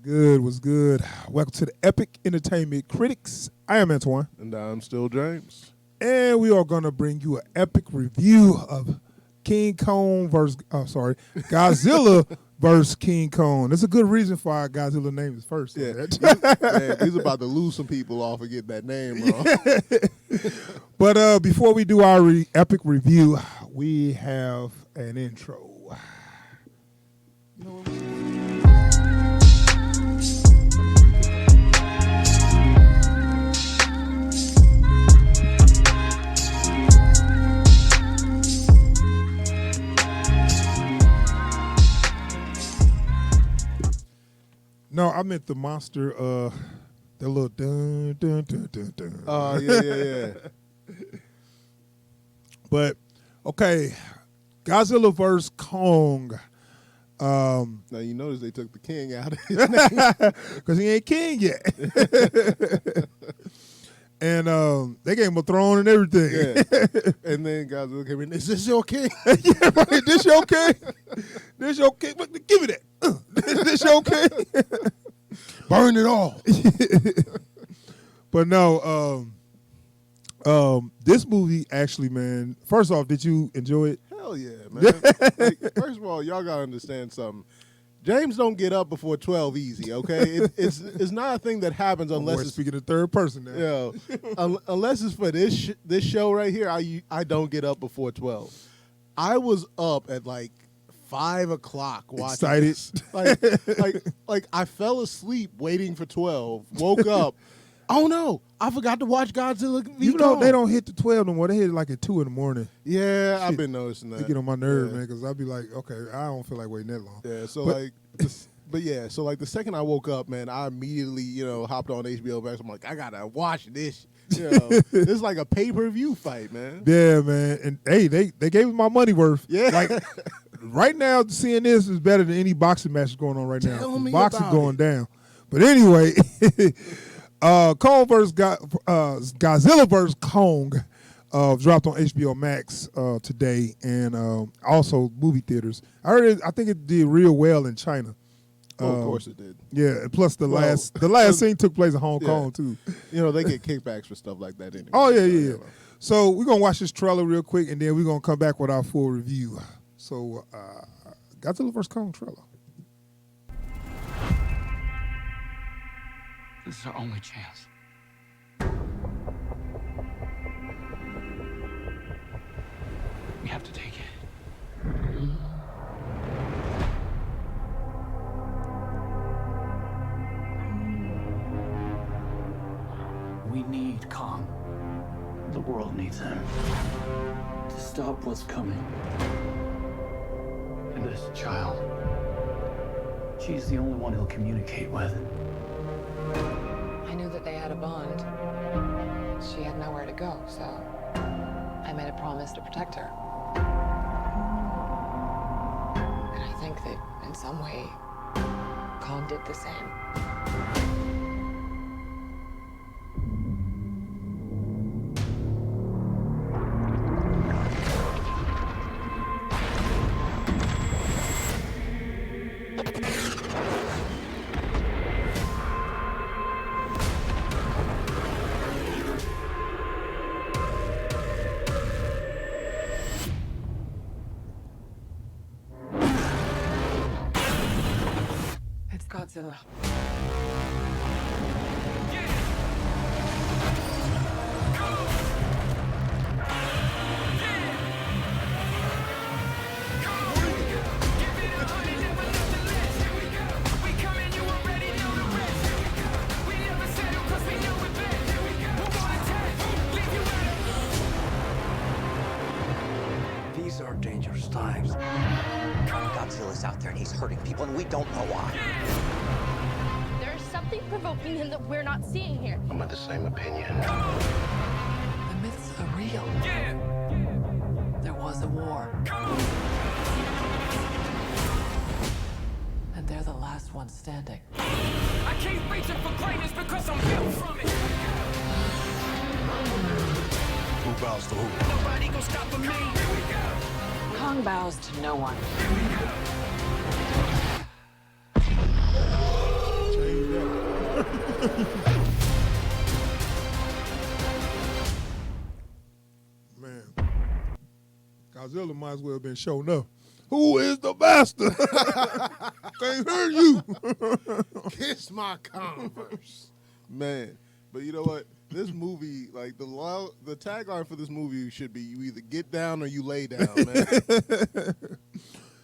good? What's good? Welcome to the Epic Entertainment Critics. I am Antoine. And I'm still James. And we are going to bring you an epic review of Godzilla versus King Kong. There's a good reason for our Godzilla name is first. Yeah, he's about to lose some people off of getting that name wrong. But before we do our epic review, we have an intro. You know what we No, I meant the monster, the little dun dun dun dun dun. Oh, yeah. But, okay, Godzilla vs. Kong. Now, you notice they took the king out of his name. Because he ain't king yet. And they gave him a throne and everything. Yeah. And then Godzilla came in, is this your king? Yeah, right. This your king? This your king? Give me that. This your king? Burn it all. But no, this movie actually, man, first off, did you enjoy it? Hell yeah, man. Like, first of all, y'all got to understand something. James don't get up before 12 easy, okay? It's not a thing that happens unless it's speaking in third person now. Yeah, unless it's for this show right here. I don't get up before 12. I was up at like 5 o'clock watching. Excited, like I fell asleep waiting for 12. Woke up. Oh no! I forgot to watch Godzilla. You know they don't hit the 12 no more. They hit it like at 2 in the morning. Yeah, Shit. I've been noticing that. They get on my nerves, man, because I'll be like, okay, I don't feel like waiting that long. Yeah, so the second I woke up, man, I immediately, hopped on HBO Max. I'm like, I gotta watch this. It's like a pay-per-view fight, man. Yeah, man. And hey, they gave me my money worth. Yeah. Like right now, seeing this is better than any boxing match going on right now. Tell me boxing about going it. down. But anyway, Kong versus Godzilla versus Kong dropped on HBO Max today, and also movie theaters. I think it did real well in China. Of course it did. Yeah, and plus the last scene took place in Hong Kong too. They get kickbacks for stuff like that anyway. Oh yeah. So we're gonna watch this trailer real quick, and then we're gonna come back with our full review. So Godzilla vs. Kong trailer. This is our only chance. We have to take it. We need Kong. The world needs him to stop what's coming. And this child, she's the only one he'll communicate with. I knew that they had a bond. She had nowhere to go, so I made a promise to protect her. And I think that in some way, Kong did the same. It's Godzilla. These are dangerous times. Godzilla's out there and he's hurting people, and we don't know why. There's something provoking him that we're not seeing here. I'm of the same opinion. The myths are real. There was a war. And they're the last ones standing. I keep reaching for greatness because I'm built from it. Who bows to who? Nobody gonna stop me. Here we go. Kong bows to no one. Godzilla might as well have been showing up. Who is the master? Can't hear you. Kiss my Converse. Man. But you know what? This movie, like the tagline for this movie should be you either get down or you lay down, man.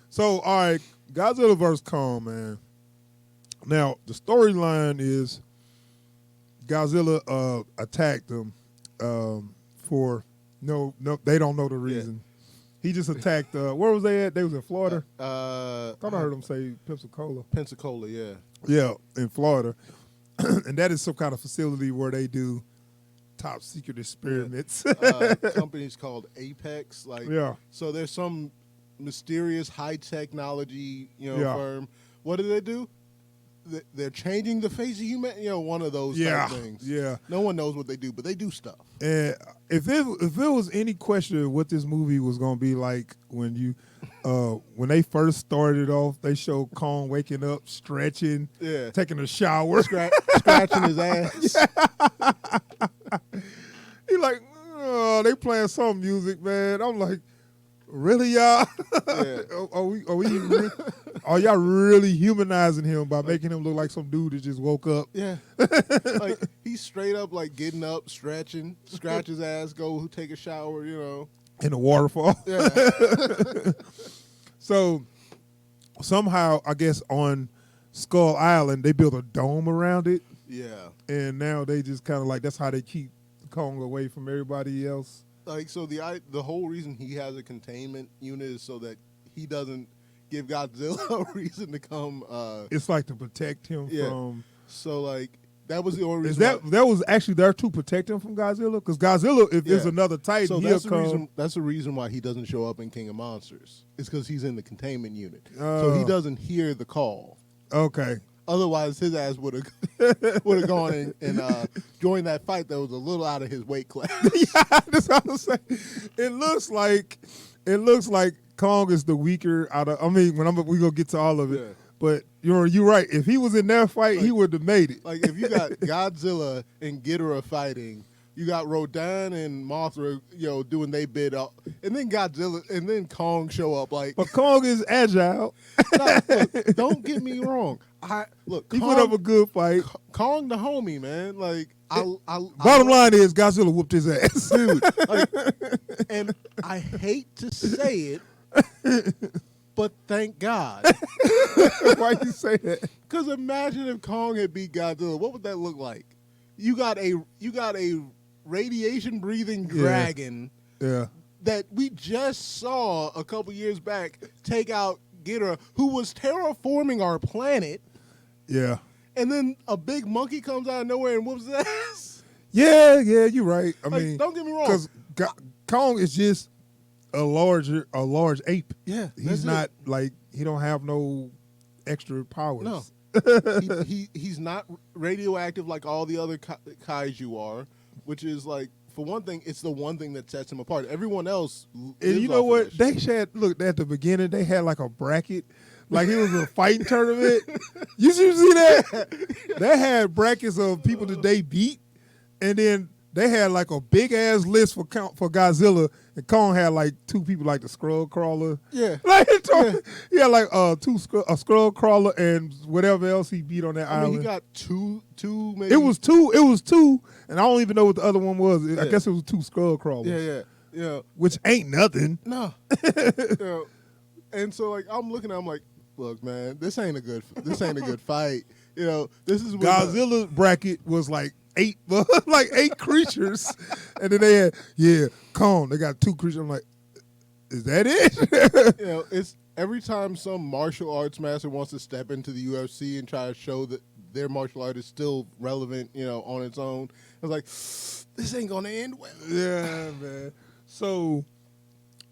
So, all right, Godzilla vs. Kong, man. Now, the storyline is Godzilla attacked them for no, they don't know the reason. He just attacked. Where was they at? They was in Florida. I thought I heard them say Pensacola. Pensacola, yeah. Yeah, in Florida, and that is some kind of facility where they do top secret experiments. Companies called Apex, So there's some mysterious high technology, firm. What do they do? They're changing the face of humanity. One of those type things. Yeah. No one knows what they do, but they do stuff. And if it was any question of what this movie was going to be like when they first started off, they showed Kong waking up, stretching, taking a shower, scratching his ass. He like, oh, they playing some music, man. I'm like, really, y'all? Yeah. Are y'all really humanizing him by making him look like some dude that just woke up? Yeah. Like he's straight up like getting up, stretching, scratch his ass, go take a shower, In a waterfall. Yeah. So somehow, I guess on Skull Island, they built a dome around it. Yeah. And now they just kind of like, that's how they keep Kong away from everybody else. Like, so the whole reason he has a containment unit is so that he doesn't give Godzilla a reason to come. It's like to protect him from. So like that was the only reason. That was actually there to protect him from Godzilla? Because Godzilla, if there's another Titan, so he'll come. That's the reason why he doesn't show up in King of Monsters. It's because he's in the containment unit, so he doesn't hear the call. Okay. Otherwise, his ass would have gone and joined that fight that was a little out of his weight class. Yeah, that's what I'm saying. It looks like Kong is the weaker out of. I mean, we gonna get to all of it. Yeah. But you're right. If he was in that fight, he would have made it. Like if you got Godzilla and Ghidorah fighting, you got Rodan and Mothra, doing they bid up, and then Godzilla and then Kong show up. Like, but Kong is agile. Look, don't get me wrong. He put up a good fight. Kong the homie, man. Like, bottom line is Godzilla whooped his ass, dude. And I hate to say it, but thank God. Why you say that? Because imagine if Kong had beat Godzilla. What would that look like? You got a radiation breathing dragon. Yeah. That we just saw a couple years back take out Ghidorah, who was terraforming our planet. Yeah. And then a big monkey comes out of nowhere and whoops his ass. Yeah, you're right. I mean, don't get me wrong. Because Kong is just a large ape. Yeah. He's not like, he don't have no extra powers. No. He's not radioactive like all the other kaiju are, which is like, for one thing, it's the one thing that sets him apart. Everyone else, and you know what? They had look at the beginning. They had like a bracket, like it was a fighting tournament. You see that? They had brackets of people that they beat, and then they had like a big ass list for Godzilla, and Kong had like two people like the Skrull Crawler. Yeah, he had like a Skrull Crawler and whatever else he beat on that island. He got two maybe. It was two, and I don't even know what the other one was. I guess it was two Skrull Crawlers. Yeah. Which ain't nothing. No. And so like I'm looking, I'm like, look, man, this ain't a good fight. This is Godzilla's bracket was like eight creatures, and then they had Kong. They got two creatures. I'm like, is that it? It's every time some martial arts master wants to step into the UFC and try to show that their martial art is still relevant, on its own. I was like, this ain't gonna end well. Yeah, man. So,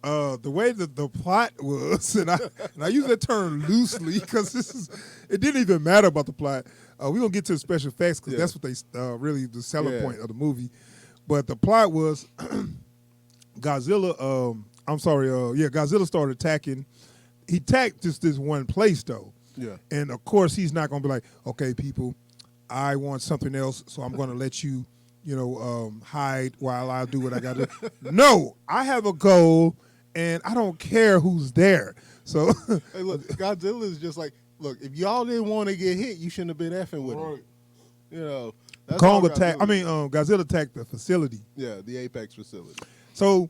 the way that the plot was, and I use that term loosely because it didn't even matter about the plot. We're going to get to the special effects because that's what they really the selling point of the movie. But the plot was Godzilla, Godzilla started attacking. He attacked just this one place, though. Yeah. And, of course, he's not going to be like, okay, people, I want something else, so I'm going to let you, hide while I do what I got to do. No, I have a goal, and I don't care who's there. So hey, look, Godzilla is just like, look, if y'all didn't want to get hit, you shouldn't have been effing with him. You know, that's Kong attacked. Godzilla attacked the facility. Yeah, the Apex facility. So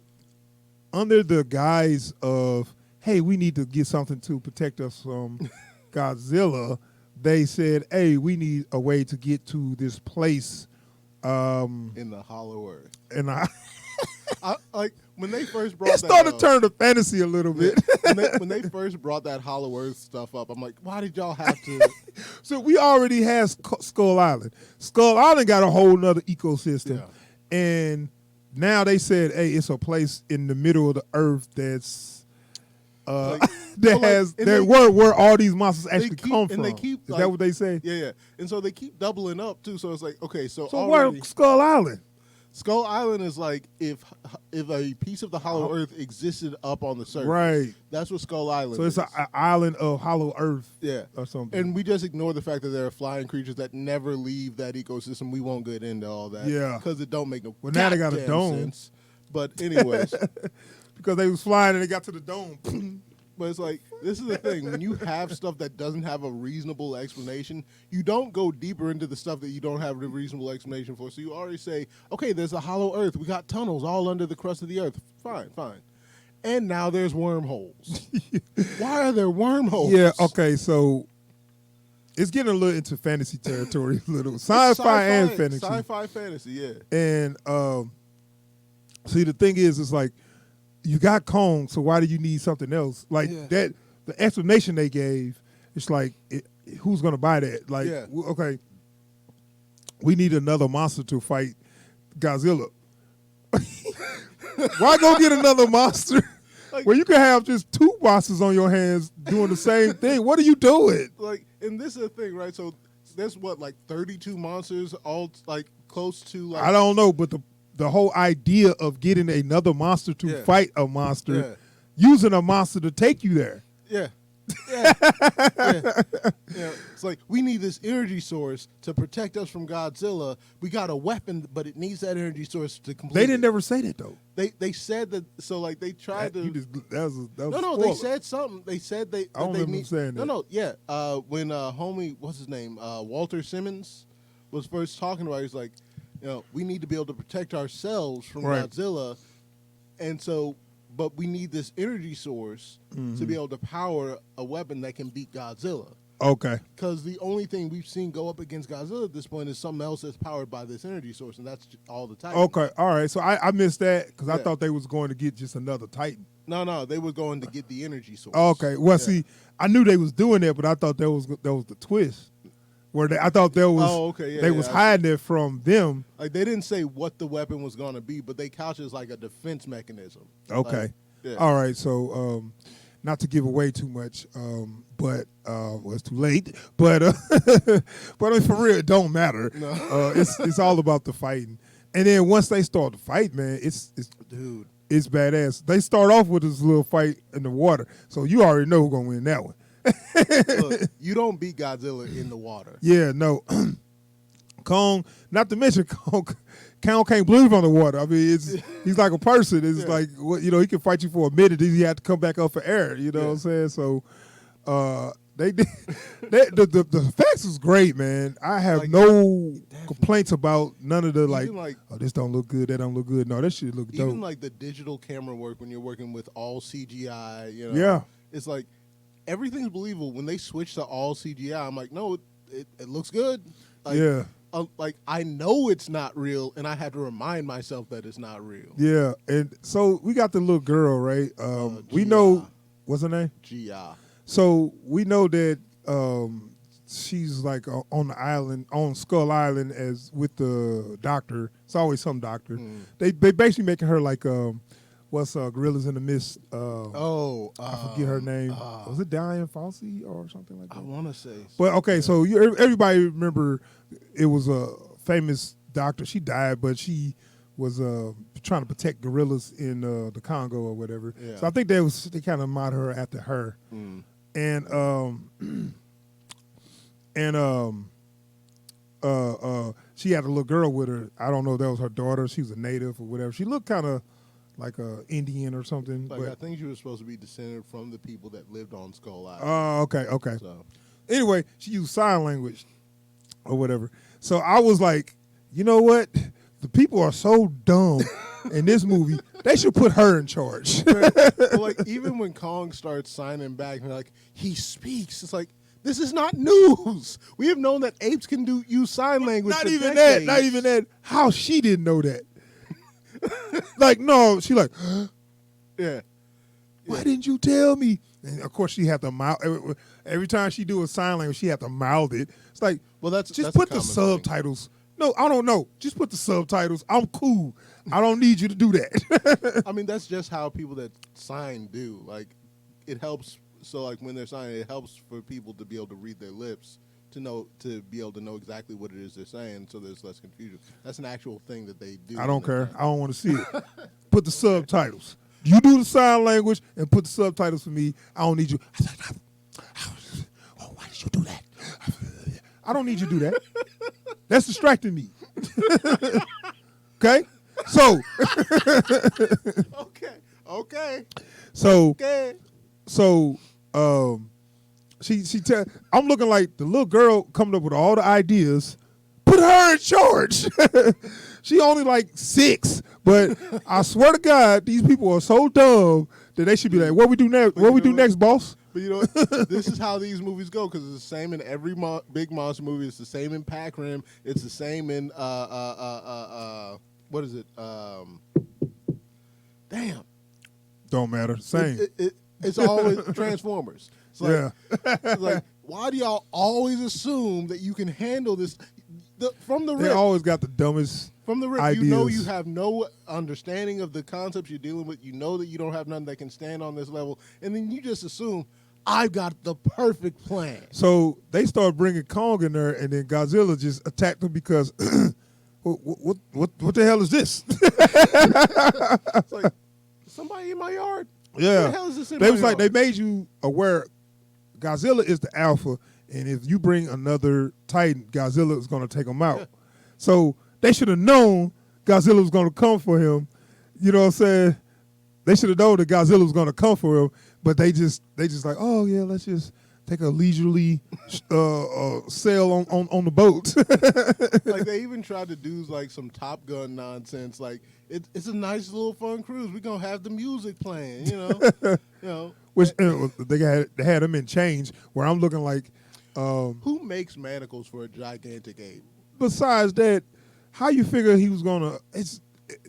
under the guise of, hey, we need to get something to protect us from Godzilla, they said, hey, we need a way to get to this place. In the Hollow Earth. And like when they first brought it started to turn to fantasy a little bit. when they first brought that Hollow Earth stuff up, I'm like, why did y'all have to? So we already had Skull Island. Skull Island got a whole nother ecosystem. Yeah. And now they said, hey, it's a place in the middle of the earth that's where all these monsters actually come from. They keep, is that what they say? Yeah. And so they keep doubling up too. So it's like, okay, so where Skull Island? Skull Island is like if a piece of the Hollow Earth existed up on the surface. Right. That's what Skull Island is. So it's an island of Hollow Earth. Yeah. Or something. And we just ignore the fact that there are flying creatures that never leave that ecosystem. We won't get into all that. Yeah. Because it don't make no now they got a dome. Sense. But anyways. Because they was flying and they got to the dome. But it's like, this is the thing. When you have stuff that doesn't have a reasonable explanation, you don't go deeper into the stuff that you don't have a reasonable explanation for. So you already say, okay, there's a hollow earth. We got tunnels all under the crust of the earth. Fine. And now there's wormholes. Why are there wormholes? Yeah, okay, so it's getting a little into fantasy territory, a little sci-fi and fantasy. Sci-fi fantasy, yeah. And see, the thing is, it's like, you got Kong, so why do you need something else? Like that, the explanation they gave, it's like, who's gonna buy that? Like, okay, we need another monster to fight Godzilla. Why go get another monster? Like, well, you can have just two monsters on your hands doing the same thing. What are you doing? Like, and this is the thing, right? So there's what, like 32 monsters, all like close to like. I don't know, but the whole idea of getting another monster to fight a monster, using a monster to take you there. Yeah. It's like, we need this energy source to protect us from Godzilla. We got a weapon, but it needs that energy source to complete. They didn't ever say that though. They said that. So like they tried to. That was no. They said something. They said they. I don't they remember need, saying that. No. Yeah. When homie, what's his name? Walter Simmons was first talking about it, he's like, we need to be able to protect ourselves from Godzilla, and so, but we need this energy source to be able to power a weapon that can beat Godzilla. Okay. Because the only thing we've seen go up against Godzilla at this point is something else that's powered by this energy source, and that's all the Titans. Okay, all right. So I missed that because I thought they was going to get just another Titan. No, they were going to get the energy source. Okay. Well, see, I knew they was doing that, but I thought that was the twist. Where I thought there was, they was hiding it from them. Like they didn't say what the weapon was going to be, but they couched it as like a defense mechanism. Okay, all right. So, not to give away too much, but it's too late. But but I mean, for real, it don't matter. No. It's all about the fighting, and then once they start the fight, man, it's badass. They start off with this little fight in the water, so you already know who's gonna win that one. Look, you don't beat Godzilla in the water. Yeah, no. Kong, not to mention Kong can't breathe on the water. I mean, he's like a person. It's like, he can fight you for a minute, then he have to come back up for air. You know what I'm saying? So, they did. The effects was great, man. I have no complaints about none of the this don't look good, that don't look good. No, that shit look dope. Even like the digital camera work when you're working with all CGI. It's like, everything's believable. When they switch to all CGI, I'm like, no, it looks good. Like, like I know it's not real, and I had to remind myself that it's not real. Yeah, and so we got the little girl, right? We know, what's her name? Gia. So we know that she's like on the island, on Skull Island, as with the doctor. It's always some doctor. They basically making her like what's Gorillas in the Mist? I forget her name. Was it Diane Fossey or something like that? I want to say. But okay, so everybody remember it was a famous doctor. She died, but she was trying to protect gorillas in the Congo or whatever. Yeah. So I think they kind of modeled her after her. And she had a little girl with her. I don't know if that was her daughter. She was a native or whatever. She looked kind of like a Indian or something. Like but, I think she was supposed to be descended from the people that lived on Skull Island. Oh, okay. So. Anyway, she used sign language or whatever. So I was like, you know what? The people are so dumb in this movie. They should put her in charge. But like even when Kong starts signing back, and like he speaks, it's like this is not news. We have known that apes can use sign language. Not for even decades. that. Not even that. How she didn't know that? Like no, she like. Yeah. Why didn't you tell me? And of course, she had to mouth every time she do a sign language. She had to mouth it. It's like, well, that's just that's put a the common subtitles. Thing. No, I don't know. Just put the subtitles. I'm cool. I don't need you to do that. I mean, that's just how people that sign do. Like, it helps. So, like, when they're signing, it helps for people to be able to read their lips to be able to know exactly what it is they're saying, so there's less confusion. That's an actual thing that they do. I don't care. I don't want to see it. Put the subtitles. You do the sign language and put the subtitles for me. I don't need you. Oh, why did you do that? I don't need you to do that. That's distracting me. Okay? So. Okay. So, I'm looking like the little girl coming up with all the ideas. Put her in charge. She only like 6, but I swear to God, these people are so dumb that they should be like, "What we do next? What we do next, boss?" But you know, what? This is how these movies go because it's the same in every big monster movie. It's the same in Pac Rim. It's the same in what is it? Damn. Don't matter. Same. It's always Transformers. It's like, yeah. It's like, why do y'all always assume that you can handle this? From the rip, They always got the dumbest from the rip, ideas. you know you have no understanding of the concepts you're dealing with. You know that you don't have nothing that can stand on this level, and then you just assume I've got the perfect plan. So they start bringing Kong in there, and then Godzilla just attacked him because what the hell is this? It's like somebody in my yard. Yeah, what the hell is this in they my was like yard? they made you aware. Godzilla is the alpha, and if you bring another Titan, Godzilla is going to take him out. So they should have known Godzilla was going to come for him. You know what I'm saying? They should have known that Godzilla was going to come for him, but they just like, oh yeah, let's just take a leisurely sail on the boat. Like they even tried to do like some Top Gun nonsense. Like it's a nice little fun cruise. We're gonna have the music playing. You know. Which they had them in change where I'm looking like. Who makes manacles for a gigantic ape? Besides that, how you figure he was gonna? It's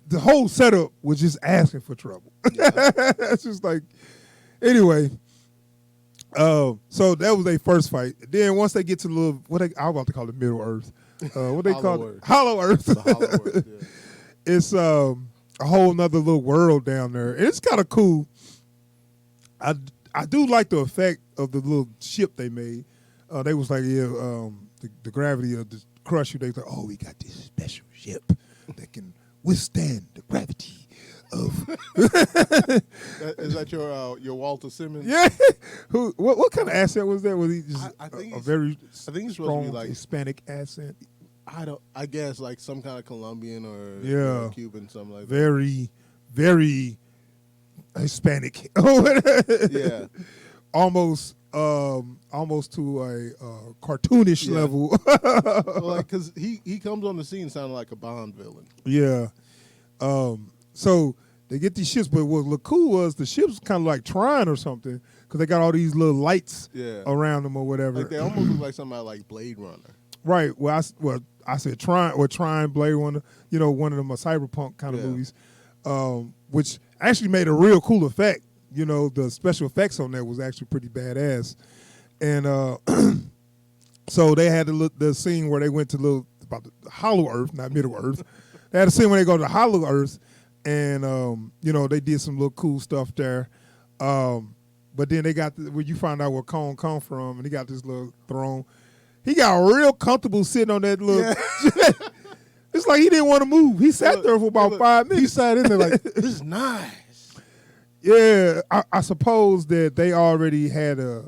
the whole setup was just asking for trouble. Yeah. It's just like, anyway. So that was their first fight. Then once they get to the little, I'm about to call it Middle Earth. What they call it? Hollow Earth. The Hollow Earth. Yeah. It's a whole nother little world down there, and it's kind of cool. I do like the effect of the little ship they made. They was like, the gravity of the crush you. They was like, oh, we got this special ship that can withstand the gravity of. Is that your Walter Simmons? Yeah. What kind of accent was that? Was he just I think a very I think he's supposed strong to be like Hispanic accent? I guess like some kind of Colombian or Cuban, something like that. Very, very Hispanic. Yeah. Almost to a cartoonish level. Well, like, because he comes on the scene sounding like a Bond villain. Yeah. So they get these ships, but what looked cool was the ships kind of like Trine or something because they got all these little lights around them or whatever. Like they almost look like something like Blade Runner. Right. Well, I said Trine, Blade Runner, one of them cyberpunk kind of movies, which actually made a real cool effect. The special effects on that was actually pretty badass. And so they had the scene where they went to about the Hollow Earth, not Middle Earth. They had a scene where they go to the Hollow Earth, and they did some little cool stuff there. But then they got when you find out where Kong come from, and he got this little throne. He got real comfortable sitting on that little. Yeah. It's like he didn't want to move. He sat there for about 5 minutes. He sat in there like, this is nice. Yeah, I suppose that they already had a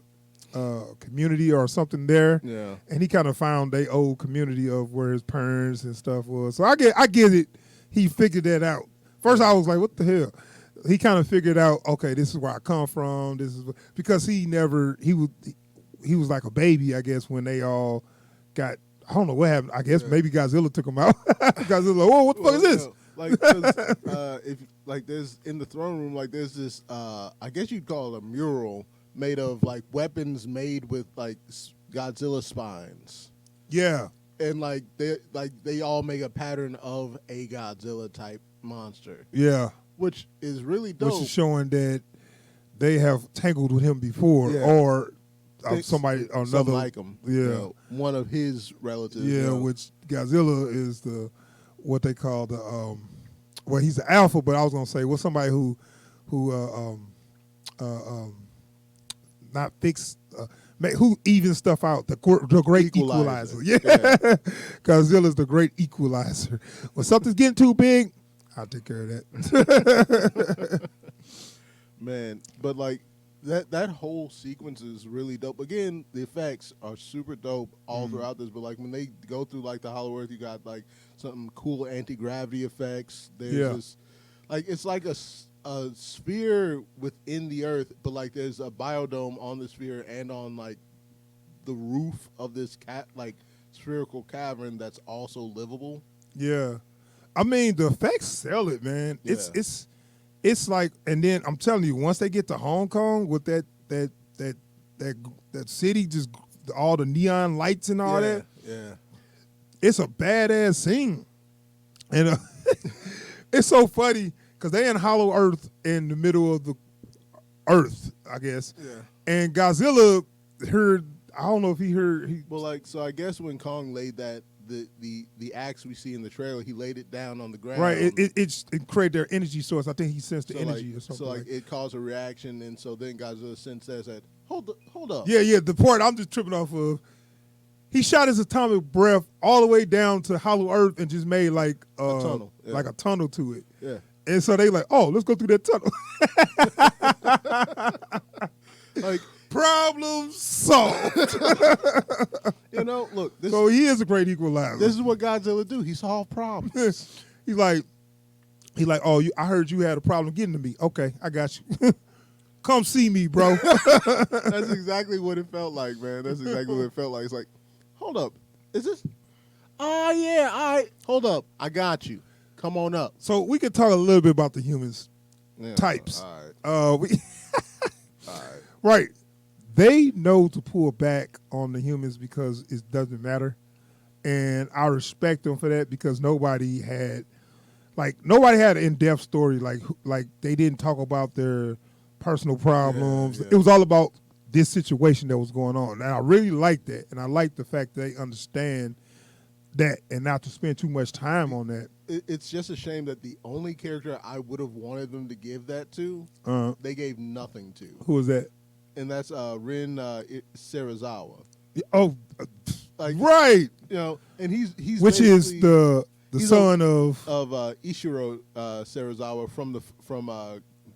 community or something there. Yeah. And he kind of found their old community of where his parents and stuff was. So I get it. He figured that out. First I was like, what the hell? he kind of figured out, okay, this is where I come from. This is because he was like a baby, I guess, when they all got. I don't know what happened. I guess maybe Godzilla took him out. Godzilla, whoa, what the fuck is this? Like, 'cause, if like there's in the throne room, like there's this, I guess you'd call it a mural made of like weapons made with like Godzilla spines. Yeah, and like they all make a pattern of a Godzilla type monster. Yeah, which is really dope. Which is showing that they have tangled with him before, or somebody or another like him. Yeah, you know, one of his relatives. Yeah, you know. which Godzilla is what they call the well, he's the alpha, but I was gonna say somebody who not fix who evens stuff out, the great equalizer. Yeah, Godzilla's the great equalizer. When something's getting too big, I'll take care of that. Man, but like that whole sequence is really dope. Again, the effects are super dope all throughout this, but like when they go through like the Hollow Earth, you got like some cool anti-gravity effects. There's this, like it's like a sphere within the Earth, but like there's a biodome on the sphere and on like the roof of this like spherical cavern that's also livable. Yeah, I mean the effects sell it, man. Yeah. It's like, and then I'm telling you, once they get to Hong Kong with that city, just all the neon lights and all that, it's a badass scene, and it's so funny because they in Hollow Earth in the middle of the Earth, I guess, and Godzilla heard. I don't know if he heard. Well, like so, I guess when Kong laid that. The axe we see in the trailer, he laid it down on the ground. Right, it created their energy source. I think he sensed the energy or something. So like it caused a reaction, and so then Godzilla says that, hold up. Yeah, the part I'm just tripping off of, he shot his atomic breath all the way down to Hollow Earth and just made like a tunnel. Like a tunnel to it. Yeah. And so they like, oh, let's go through that tunnel. Like problem solved. You know, look. So he is a great equalizer. This is what Godzilla do. He solve problems. He's like, oh, I heard you had a problem getting to me. Okay, I got you. Come see me, bro. That's exactly what it felt like, man. That's exactly what it felt like. It's like, hold up, is this? Oh yeah, all right. Hold up, I got you. Come on up. So we could talk a little bit about the humans types. All right. All right. Right. They know to pull back on the humans because it doesn't matter. And I respect them for that because nobody had an in-depth story. Like they didn't talk about their personal problems. Yeah. It was all about this situation that was going on. And I really like that. And I like the fact that they understand that and not to spend too much time on that. It's just a shame that the only character I would have wanted them to give that to, they gave nothing to. Who was that? And that's Rin Serizawa. Oh, right. You know, and he's which is the son of Ishiro Serizawa from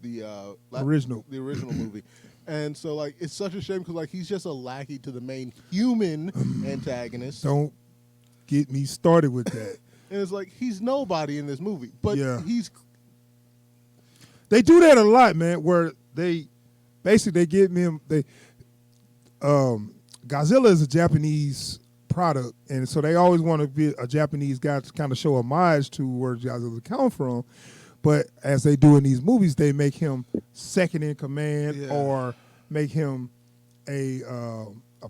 the original movie. And so like it's such a shame because like he's just a lackey to the main human antagonist. Don't get me started with that. And it's like he's nobody in this movie, but They do that a lot, man. Where they give him Godzilla is a Japanese product, and so they always want to be a Japanese guy to kind of show homage to where Godzilla comes from. But as they do in these movies, they make him second in command or make him a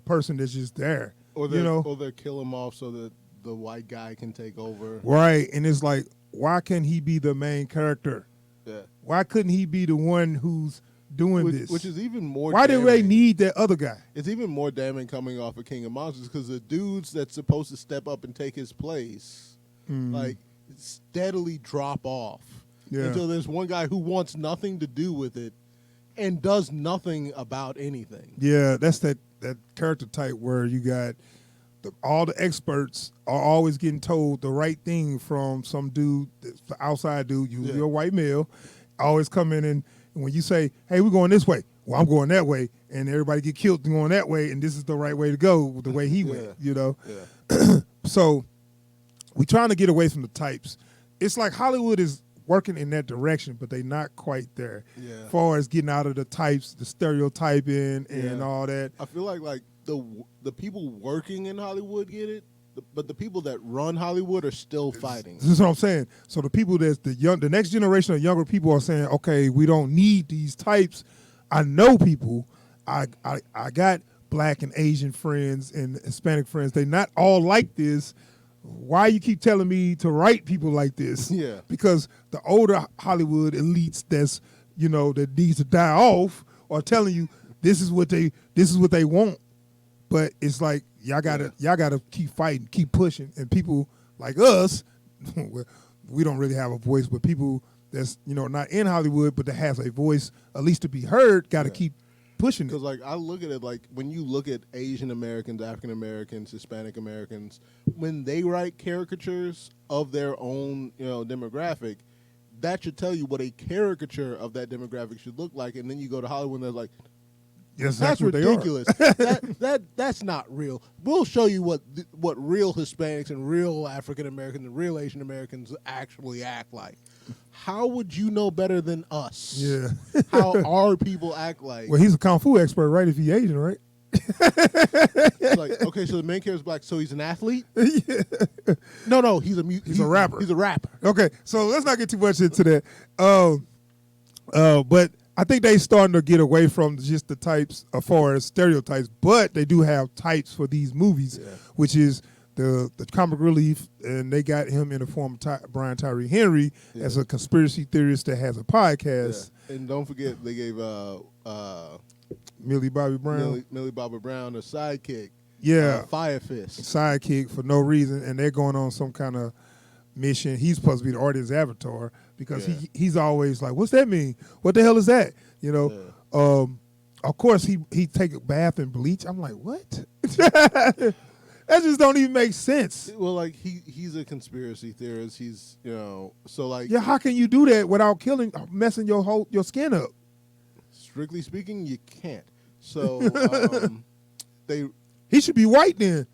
person that's just there. Or they kill him off so that the white guy can take over. Right, and it's like, why can't he be the main character? Yeah. Why couldn't he be the one who's doing this? Which is even more Why damning. do they need that other guy? It's even more damning coming off of King of Monsters because the dudes that's supposed to step up and take his place, like, steadily drop off until there's one guy who wants nothing to do with it and does nothing about anything. Yeah, that's that character type where you got all the experts are always getting told the right thing from some dude, outside dude, usually a white male, always come in and when you say, hey, we're going this way, well, I'm going that way, and everybody get killed going that way, and this is the right way to go, the way he went, you know? Yeah. So we trying to get away from the types. It's like Hollywood is working in that direction, but they not quite there. Yeah. As far as getting out of the types, the stereotyping and all that. I feel like the people working in Hollywood get it, but the people that run Hollywood are still fighting. This is what I'm saying. So the people that's the next generation of younger people are saying, okay, we don't need these types. I know people. I got Black and Asian friends and Hispanic friends. They not all like this. Why you keep telling me to write people like this? Yeah. Because the older Hollywood elites that needs to die off are telling you this is what they want. But it's like y'all gotta keep fighting, keep pushing, and people like us, we don't really have a voice, but people that's not in Hollywood but that has a voice at least to be heard, gotta keep pushing it. Because like I look at it like when you look at Asian Americans, African Americans, Hispanic Americans, when they write caricatures of their own demographic, that should tell you what a caricature of that demographic should look like, and then you go to Hollywood and they're like, yes, that's ridiculous. That's not real. We'll show you what real Hispanics and real African Americans and real Asian Americans actually act like. How would you know better than us? Yeah. How our people act like? Well, he's a kung fu expert, right? If he's Asian, right? It's like, okay, so the main character is black, so he's an athlete? Yeah. No, he's a rapper. He's a rapper. Okay, so let's not get too much into that. But I think they starting to get away from just the types as far as stereotypes, but they do have types for these movies, which is the comic relief, and they got him in the form of Brian Tyree Henry as a conspiracy theorist that has a podcast. Yeah. And don't forget, they gave Millie Bobby Brown a sidekick. Yeah. Fire Fist. Sidekick for no reason, and they're going on some kind of mission. He's supposed to be the audience avatar because he's always like, what's that mean? What the hell is that? Of course, he take a bath and bleach. I'm like, what? That just don't even make sense. Well, like he's a conspiracy theorist. He's so like how can you do that without messing your skin up? Strictly speaking, you can't. So he should be white then.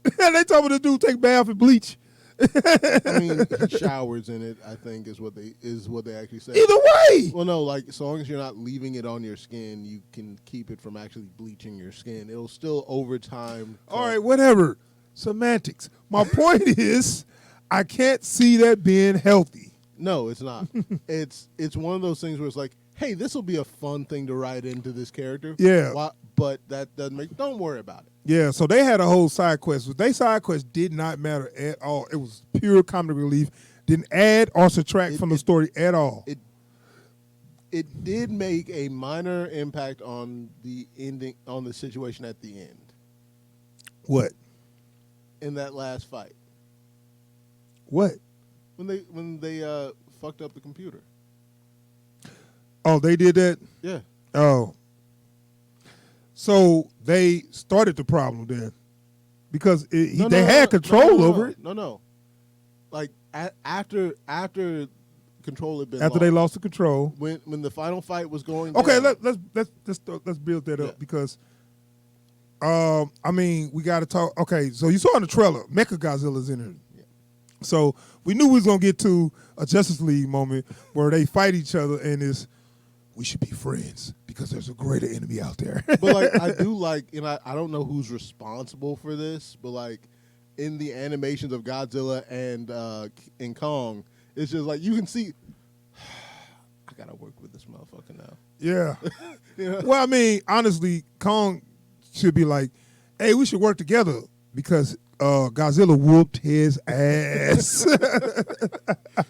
They told me to do take bath and bleach. I mean, he showers in it, I think is what they actually say. Either way. Well, no, like as long as you're not leaving it on your skin, you can keep it from actually bleaching your skin. It'll still over time. All right, whatever. Semantics. My point is, I can't see that being healthy. No, it's not. It's one of those things where it's like, hey, this will be a fun thing to write into this character. Yeah. But that doesn't don't worry about it. Yeah, so they had a whole side quest. Their side quest did not matter at all. It was pure comic relief. Didn't add or subtract from the story at all. It did make a minor impact on the ending, on the situation at the end. What? In that last fight. What? When they fucked up the computer. Oh, they did that? Yeah. Oh. So they started the problem then, because they had control over it. No. Like after control had been after they lost the control. When the final fight was going. Okay, down, let's build that up because, I mean, we got to talk. Okay, so you saw in the trailer, Mechagodzilla's in it. Yeah. So we knew we was gonna get to a Justice League moment where they fight each other and we should be friends because there's a greater enemy out there. But like I do like, and I don't know who's responsible for this, but like in the animations of Godzilla and Kong, it's just like you can see I gotta work with this motherfucker now. Yeah. Well, I mean, honestly, Kong should be like, hey, we should work together because Godzilla whooped his ass.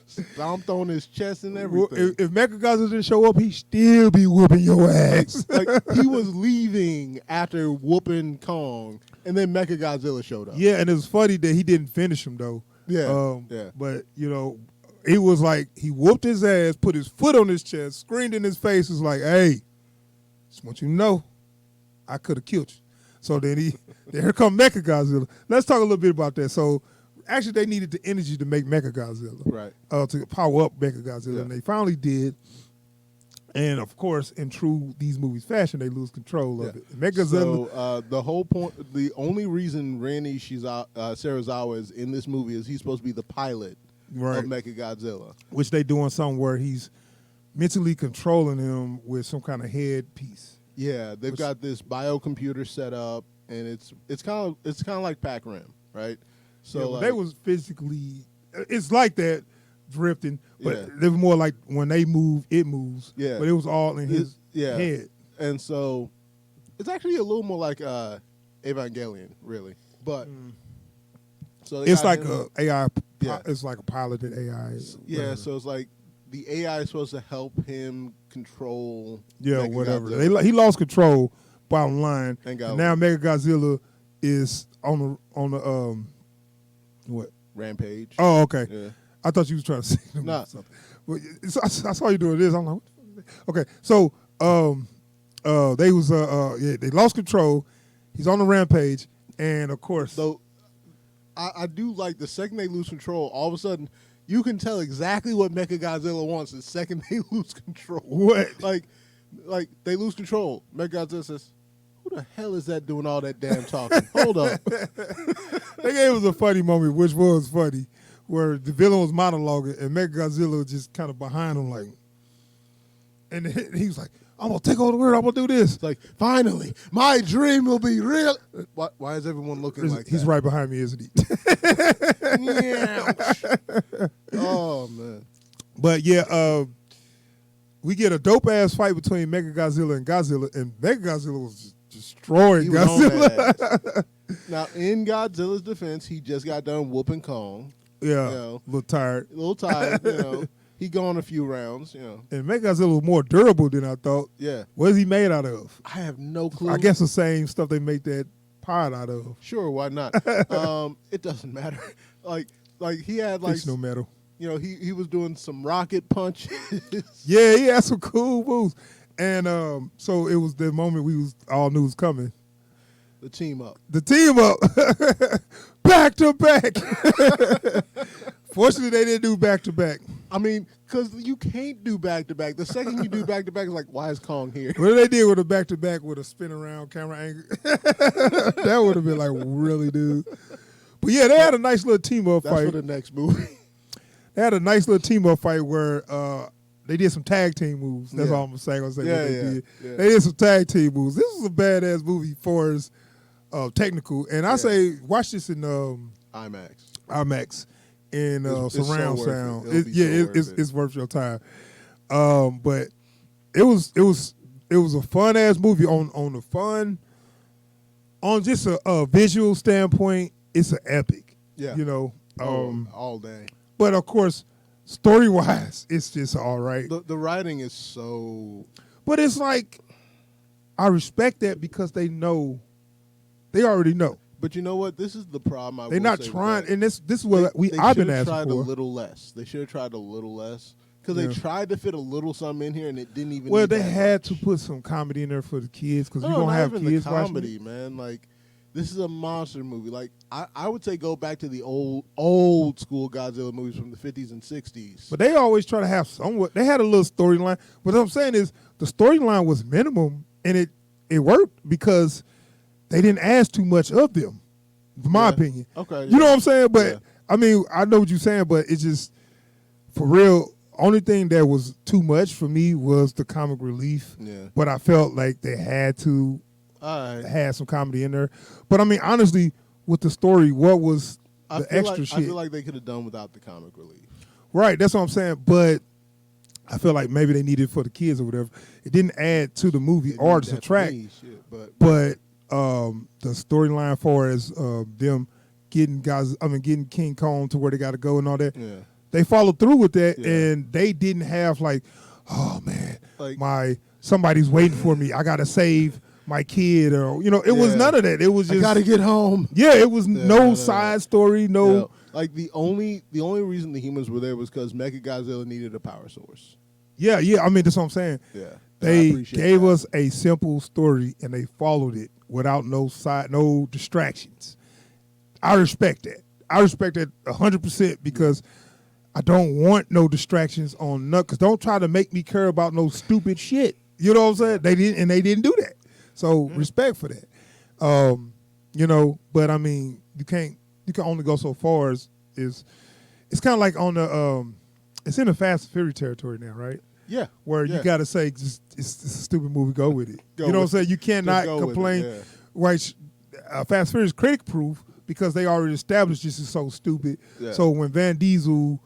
Stomped on his chest and everything. If Mechagodzilla didn't show up, he'd still be whooping your ass. Like he was leaving after whooping Kong, and then Mechagodzilla showed up. Yeah, and it was funny that he didn't finish him though. Yeah, But it was like he whooped his ass, put his foot on his chest, screamed in his face, was like, "Hey, just want you to know, I could have killed you." So then here come Mechagodzilla. Let's talk a little bit about that. So actually, they needed the energy to make Mechagodzilla, right? To power up Mechagodzilla, and they finally did. And of course, in true these movies fashion, they lose control of it. Mechagodzilla. So the whole point, the only reason Randy Sarazawa is in this movie is he's supposed to be the pilot of Mechagodzilla. Which they doing something where he's mentally controlling him with some kind of headpiece. Yeah, they've got this biocomputer set up, and it's kind of like Pac-Ram, right? So they was physically, it's like that drifting, but they were more like when they move, it moves. Yeah, but it was all in his head, and so it's actually a little more like Evangelion, really. But so it's like a AI. Yeah. It's like a piloted AI. Yeah, so it's like the AI is supposed to help him control. Yeah, whatever. He lost control. Bottom line, and now Mechagodzilla is on the what? Rampage. Oh, okay. Yeah. I thought you was trying to say something. Well, I saw you doing this. I'm like, okay. So they was they lost control. He's on the rampage, and of course. So I do like the second they lose control, all of a sudden you can tell exactly what Mechagodzilla wants the second they lose control. What? Like they lose control. Mechagodzilla says, "Who the hell is that doing all that damn talking? Hold up." They gave us a funny moment, which was funny, where the villain was monologuing and Mechagodzilla was just kind of behind him, like, and he was like, "I'm gonna take over the world. I'm gonna do this." It's like, finally, my dream will be real. Why is everyone looking like he's that? right behind me, isn't he? Oh man. But yeah, we get a dope ass fight between Mechagodzilla and Godzilla, and Mechagodzilla was just destroying Godzilla. Now, in Godzilla's defense, he just got done whooping Kong. Yeah, you know, a little tired. You know. He gone a few rounds, you know. And Mechagodzilla was more durable than I thought. Yeah. What is he made out of? I have no clue. I guess the same stuff they make that pod out of. Sure, why not? It doesn't matter. Like he had like no metal. You know, he was doing some rocket punches. Yeah, he had some cool moves. And so it was the moment we all knew was coming. The team up. Back to back. Fortunately, they didn't do back to back. I mean, because you can't do back to back. The second you do back to back, it's like, why is Kong here? What they did with a back to back with a spin around camera angle, that would have been like, really, dude. But yeah, they had a nice little team up fight. That's for the next movie. They had a nice little team up fight where they did some tag team moves. That's all I'm saying. They did. Yeah. They did some tag team moves. This was a badass movie for as technical. And I say, watch this in IMAX in surround sound. It's worth your time. But it was a fun ass movie on just a visual standpoint. It's an epic. Yeah, you know, all day. But of course, story wise, it's just all right. The writing is so. But it's like, I respect that because they already know. But you know what? This is the problem. They're not trying, and this is what I've been asking for. They should have tried a little less. They should have tried a little less because they tried to fit a little something in here, and it didn't even. Well, they had to put some comedy in there for the kids because you're gonna have kids the comedy, man. Like, this is a monster movie. Like, I would say go back to the old school Godzilla movies from the 50s and 60s. But they always try to have somewhat. They had a little storyline. But what I'm saying is the storyline was minimum, and it worked because they didn't ask too much of them, in my opinion. Okay. You know what I'm saying? But, I mean, I know what you're saying, but it's just, for real, only thing that was too much for me was the comic relief. Yeah. But I felt like they had to have some comedy in there. But, I mean, honestly, with the story, what was the extra shit? I feel like they could have done without the comic relief. Right, that's what I'm saying. But I feel like maybe they needed it for the kids or whatever. It didn't add to the movie or subtract. But the storyline for as them getting King Kong to where they got to go and all that. Yeah. They followed through with that, and they didn't have like, oh man, like, somebody's waiting for me. I gotta save my kid, or it was none of that. It was just I gotta get home. Yeah, it was no side story, no. Yeah. Like the only reason the humans were there was because Mechagodzilla needed a power source. Yeah. I mean, that's what I'm saying. Yeah. They gave us a simple story and they followed it without no distractions. I respect that. I respect that 100% because I don't want no distractions on nothing. Because don't try to make me care about no stupid shit. You know what I'm saying? They didn't do that. So respect for that. But I mean, you can only go so far as it's kind of like on the it's in the Fast and Furious territory now, right? Yeah. Where you got to say, just it's a stupid movie, go with it. You know what I'm saying? You cannot complain. It, Right, Fast and Furious critic proof because they already established this is so stupid. Yeah. So when Van Diesel,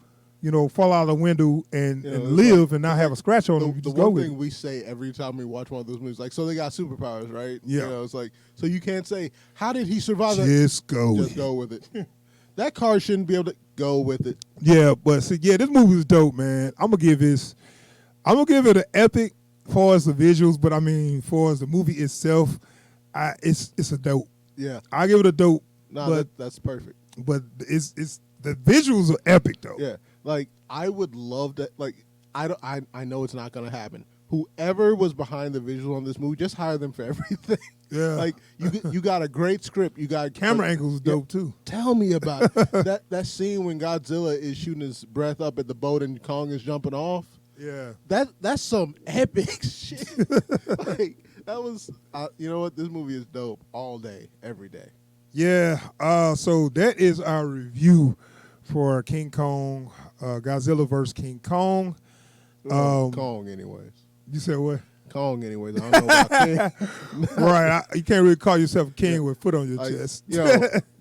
fall out of the window and live and not have a scratch on him, you just go with it. The one thing we say every time we watch one of those movies, like, so they got superpowers, right? Yeah. It's like, so you can't say, how did he survive that? Just go with it. That car shouldn't be able to go with it. Yeah, but see, this movie is dope, man. I'm gonna give it an epic far as the visuals, but I mean, far as the movie itself, it's a dope. Yeah, I give it a dope. No, but that's perfect. But it's the visuals are epic though. Yeah, like I would love that. Like I know it's not gonna happen. Whoever was behind the visuals on this movie, just hire them for everything. Yeah, like you got a great script. You got camera angles dope too. Tell me about it. that scene when Godzilla is shooting his breath up at the boat and Kong is jumping off. Yeah, that's some epic shit. Like that was, you know what? This movie is dope all day, every day. Yeah. So that is our review for King Kong, Godzilla vs. King Kong. Kong, anyways. You said what? Kong, anyways. I don't know about King. Right. You can't really call yourself a king with foot on your chest.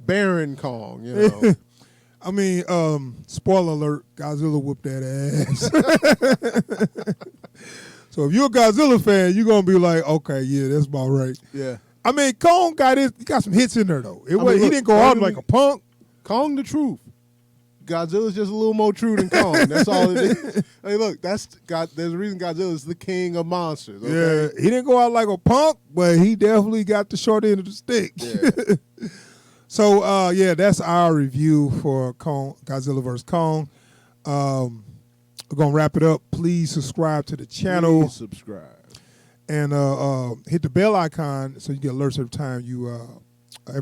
Baron Kong. I mean, spoiler alert: Godzilla whooped that ass. So if you're a Godzilla fan, you're gonna be like, okay, yeah, that's about right. Yeah. I mean, Kong got some hits in there though. He didn't go out like a punk. Kong the truth. Godzilla's just a little more true than Kong. That's all it is. Hey, look, there's a reason Godzilla is the king of monsters. Okay? Yeah, he didn't go out like a punk, but he definitely got the short end of the stick. Yeah. So that's our review for Godzilla vs. Kong. We're gonna wrap it up. Please subscribe to the channel. Please subscribe. And hit the bell icon so you get alerts every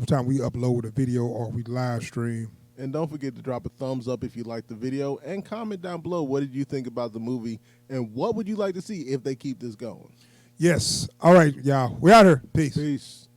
time we upload a video or we live stream. And don't forget to drop a thumbs up if you liked the video and comment down below what did you think about the movie and what would you like to see if they keep this going. Yes. All right, y'all. We're out here. Peace. Peace.